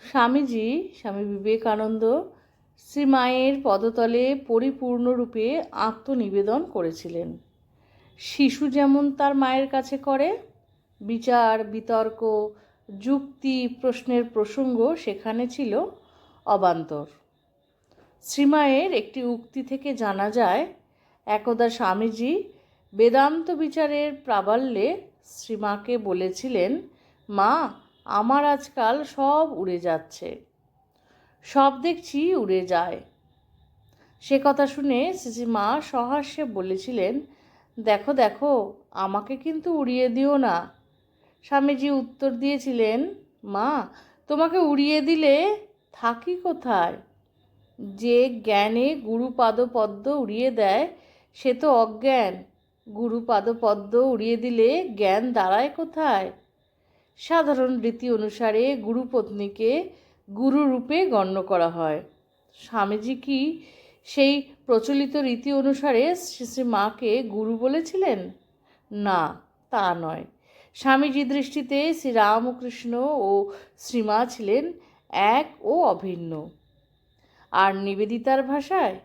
স্বামীজি, স্বামী বিবেকানন্দ শ্রীমায়ের পদতলে পরিপূর্ণরূপে আত্মনিবেদন করেছিলেন। শিশু যেমন তার মায়ের কাছে করে, বিচার, বিতর্ক, যুক্তি, প্রশ্নের প্রসঙ্গ সেখানে ছিল অবান্তর। শ্রীমায়ের একটি উক্তি থেকে জানা যায়, একদা স্বামীজি বেদান্ত বিচারের প্রাবল্যে শ্রীমাকে বলেছিলেন, মা, আমার আজকাল সব উড়ে যাচ্ছে, সব দেখছি উড়ে যায়। সে কথা শুনে শ্রীমা সহাস্যে বলেছিলেন, দেখো দেখো, আমাকে কিন্তু উড়িয়ে দিও না। স্বামীজি উত্তর দিয়েছিলেন, মা, তোমাকে উড়িয়ে দিলে থাকি কোথায়? যে জ্ঞানে গুরুপাদপদ্ম উড়িয়ে দেয় সে তো অজ্ঞান। গুরুপাদপদ্ম উড়িয়ে দিলে জ্ঞান দাঁড়ায় কোথায়? সাধারণ রীতি অনুসারে গুরুপত্নীকে গুরুরূপে গণ্য করা হয়। স্বামীজি কি সেই প্রচলিত রীতি অনুসারে শ্রীমাকে গুরু বলেছিলেন? না, তা নয়। স্বামীজির দৃষ্টিতে শ্রীরামকৃষ্ণ ও শ্রীমা ছিলেন এক ও অভিন্ন। আর নিবেদিতার ভাষায়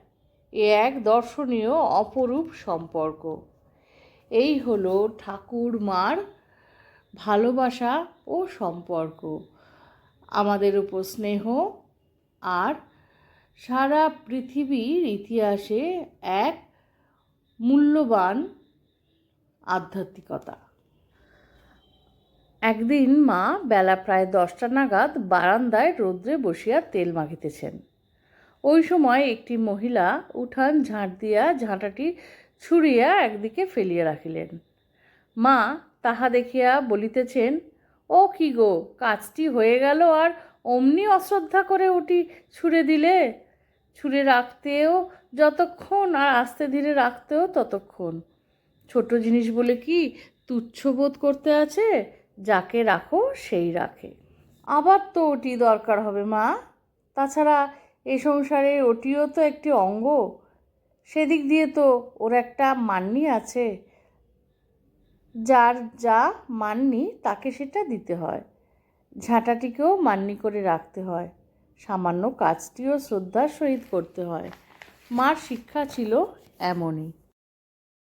এ এক দর্শনীয় অপরূপ সম্পর্ক। এই হলো ঠাকুর মার ভালোবাসা ও সম্পর্ক, আমাদের উপর স্নেহ, আর সারা পৃথিবীর ইতিহাসে এক মূল্যবান আধ্যাত্মিকতা। একদিন মা বেলা প্রায় 10টা নাগাদ বারান্দায় রৌদ্রে বসিয়া তেল মাখিতেছেন। ওই সময় একটি মহিলা উঠান ঝাঁট দিয়া ঝাঁটাটি ছুঁড়িয়া একদিকে ফেলিয়া রাখিলেন। মা তাহা দেখিয়া বলিতেছেন, ও কি গো, কাজটি হয়ে গেল আর অমনি অশ্রদ্ধা করে ওটি ছুঁড়ে দিলে? ছুঁড়ে রাখতেও যতক্ষণ আর আস্তে ধীরে রাখতেও ততক্ষণ। ছোট জিনিস বলে কি তুচ্ছ বোধ করতে আছে? যাকে রাখো সেই রাখে। আবার তো ওটি দরকার হবে মা, তাছাড়া এই সংসারে ওটিও তো একটি অঙ্গ। সেদিক দিয়ে তো ওর একটা মান্যি আছে। যার যা মান্যি তাকে সেটা দিতে হয়। ঝাঁটাটিকেও মান্যি করে রাখতে হয়, সামান্য কাজটিও শ্রদ্ধার সহিত করতে হয়। মার শিক্ষা ছিল এমনই।